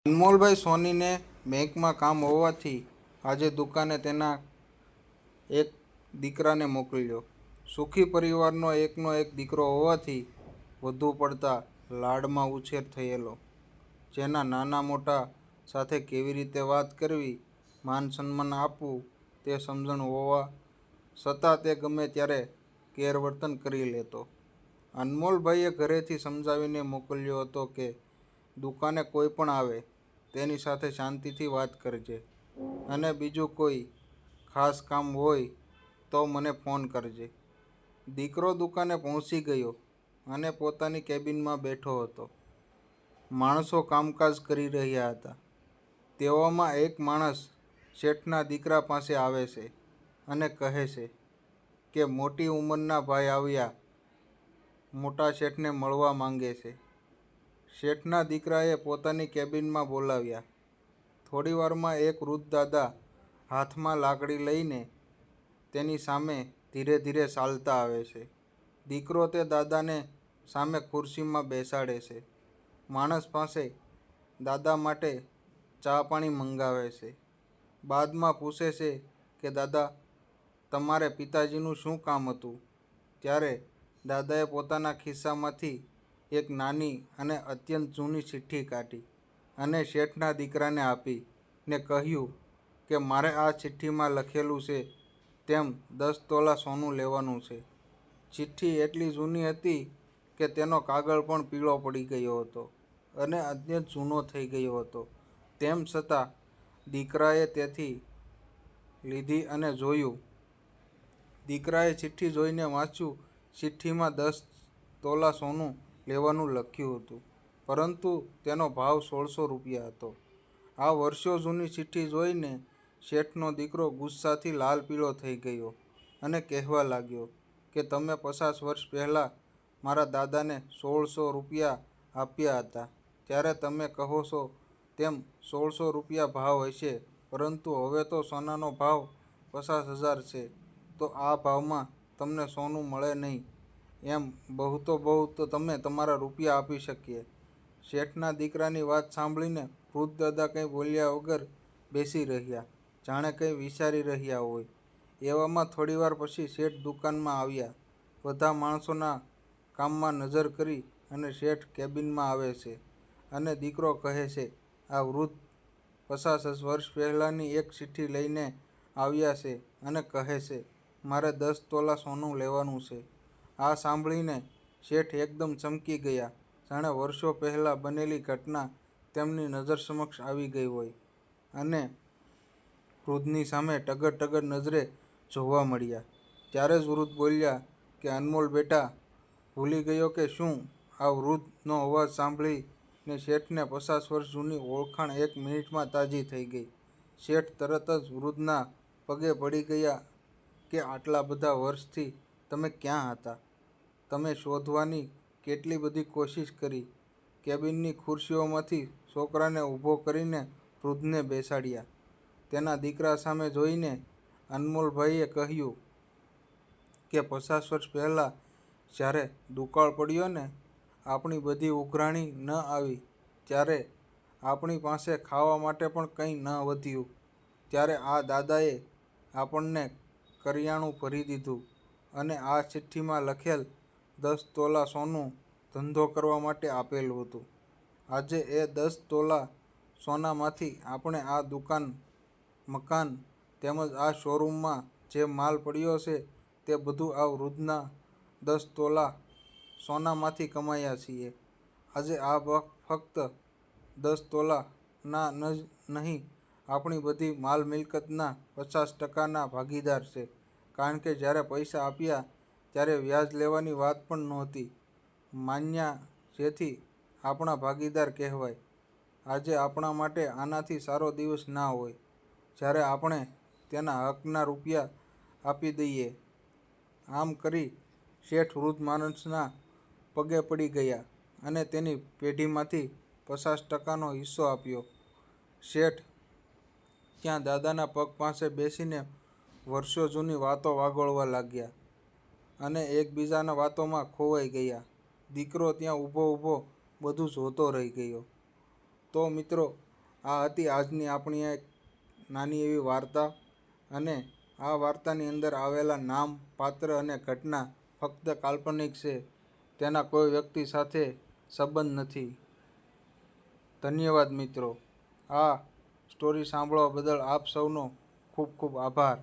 અનમોલભાઈ સોનીને બેંકમાં કામ હોવાથી આજે દુકાને તેના એક દીકરાને મોકલ્યો. સુખી પરિવારનો એકનો એક દીકરો હોવાથી વધુ પડતા લાડમાં ઉછેર થયેલો, જેના નાના મોટા સાથે કેવી રીતે વાત કરવી, માન સન્માન આપવું તે સમજણ હોવા છતાં તે ગમે ત્યારે ગેરવર્તન કરી લેતો. અનમોલભાઈએ ઘરેથી સમજાવીને મોકલ્યો હતો કે દુકાને કોઈ પણ આવે તેની સાથે શાંતિથી વાત કરજે અને બીજું કોઈ ખાસ કામ હોય તો મને ફોન કરજે. દીકરો દુકાને પહોંચી ગયો અને પોતાની કેબિનમાં બેઠો હતો. માણસો કામકાજ કરી રહ્યા હતા. તેવામાં એક માણસ શેઠના દીકરા પાસે આવે છે અને કહે છે કે મોટી ઉંમરના ભાઈ આવ્યા, મોટા શેઠને મળવા માંગે છે. શેઠના દીકરાએ પોતાની કેબિનમાં બોલાવ્યા. થોડીવારમાં એક વૃદ્ધ દાદા હાથમાં લાકડી લઈને તેની સામે ધીરે ધીરે ચાલતા આવે છે. દીકરો તે દાદાને સામે ખુરશીમાં બેસાડે છે. માણસ પાસે દાદા માટે ચા પાણી મંગાવે છે. બાદમાં પૂછે છે કે દાદા, તમારે પિતાજીનું શું કામ હતું? ત્યારે દાદાએ પોતાના ખિસ્સામાંથી એક નાની અને અત્યંત જૂની ચિઠ્ઠી કાઢી અને શેઠના દીકરાને આપી ને કહ્યું કે મારે આ ચિઠ્ઠીમાં લખેલું છે તેમ 10 તોલા સોનું લેવાનું છે. ચિઠ્ઠી એટલી જૂની હતી કે તેનો કાગળ પણ પીળો પડી ગયો હતો અને અત્યંત જૂનો થઈ ગયો હતો. તેમ છતાં દીકરાએ તેથી લીધી અને જોયું. દીકરાએ ચિઠ્ઠી જોઈને વાંચ્યું. ચિઠ્ઠીમાં 10 તોલા સોનું લેવાનું લખ્યું હતું, પરંતુ તેનો ભાવ 1600 રૂપિયા હતો. આ વર્ષો જૂની ચિઠ્ઠી જોઈને શેઠનો દીકરો ગુસ્સાથી લાલ પીળો થઈ ગયો અને કહેવા લાગ્યો કે તમે 50 વર્ષ પહેલાં મારા દાદાને 1600 રૂપિયા આપ્યા હતા, ત્યારે તમે કહો છો તેમ 1600 રૂપિયા ભાવ હશે, પરંતુ હવે તો સોનાનો ભાવ 50,000 છે, તો આ ભાવમાં તમને સોનું મળે નહીં. એમ બહુ તો તમે તમારા રૂપિયા આપી શકીએ. શેઠના દીકરાની વાત સાંભળીને વૃદ્ધ દાદા કંઈ બોલ્યા વગર બેસી રહ્યા, જાણે કંઈ વિચારી રહ્યા હોય. એવામાં થોડીવાર પછી શેઠ દુકાનમાં આવ્યા. બધા માણસોના કામમાં નજર કરી અને શેઠ કેબિનમાં આવે છે અને દીકરો કહે છે, આ વૃદ્ધ 50 વર્ષ પહેલાંની એક ચિઠ્ઠી લઈને આવ્યા છે અને કહે છે મારે 10 તોલા સોનું લેવાનું છે. આ સાંભળીને શેઠ એકદમ ચમકી ગયા, જાણે વર્ષો પહેલાં બનેલી ઘટના તેમની નજર સમક્ષ આવી ગઈ હોય અને વૃદ્ધની સામે ટગર નજરે જોવા મળ્યા. ત્યારે જ વૃદ્ધ બોલ્યા કે અનમોલ બેટા, ભૂલી ગયો કે શું? આ વૃદ્ધનો અવાજ સાંભળીને શેઠને 50 વર્ષ જૂની ઓળખાણ 1 મિનિટમાં તાજી થઈ ગઈ. શેઠ તરત જ વૃદ્ધના પગે પડી ગયા કે આટલા બધા વર્ષથી તમે ક્યાં હતા? તમે શોધવાની કેટલી બધી કોશિશ કરી. કેબિનની ખુરશીઓમાંથી છોકરાને ઊભો કરીને વૃદ્ધને બેસાડ્યા. તેના દીકરા સામે જોઈને અનમોલભાઈએ કહ્યું કે 50 વર્ષ પહેલાં જ્યારે દુકાળ પડ્યો ને, આપણી બધી ઉઘરાણી ન આવી, ત્યારે આપણી પાસે ખાવા માટે પણ કંઈ ન વધ્યું, ત્યારે આ દાદાએ આપણને કરિયાણું ભરી દીધું અને આ ચિઠ્ઠીમાં લખેલ 10 તોલા સોનું ધંધો કરવા માટે આપેલું હતું. આજે એ 10 તોલા સોનામાંથી આપણે આ દુકાન, મકાન તેમજ આ શોરૂમમાં જે માલ પડ્યો છે તે બધું આ વૃદ્ધના 10 તોલા સોનામાંથી કમાયા છીએ. આજે આ ફક્ત 10 તોલાના જ નહીં, આપણી બધી માલ મિલકતના 50%ના ભાગીદાર છે, કારણ કે જ્યારે પૈસા આપ્યા ત્યારે વ્યાજ લેવાની વાત પણ નહોતી માન્યા, જેથી આપણા ભાગીદાર કહેવાય. આજે આપણા માટે આનાથી સારો દિવસ ના હોય જ્યારે આપણે તેના હકના રૂપિયા આપી દઈએ. આમ કરી શેઠ વૃદ્ધ માણસના પગે પડી ગયા અને તેની પેઢીમાંથી 50%નો હિસ્સો આપ્યો. શેઠ ત્યાં દાદાના પગ પાસે બેસીને વર્ષો જૂની વાતો વાગોળવા લાગ્યા અને એકબીજાના વાતોમાં ખોવાઈ ગયા. દીકરો ત્યાં ઊભો બધું જોતો રહી ગયો. તો મિત્રો, આ હતી આજની આપણી એક નાની એવી વાર્તા, અને આ વાર્તાની અંદર આવેલા નામ, પાત્ર અને ઘટના ફક્ત કાલ્પનિક છે. તેના કોઈ વ્યક્તિ સાથે સંબંધ નથી. ધન્યવાદ મિત્રો. આ સ્ટોરી સાંભળવા બદલ આપ સૌનો ખૂબ ખૂબ આભાર.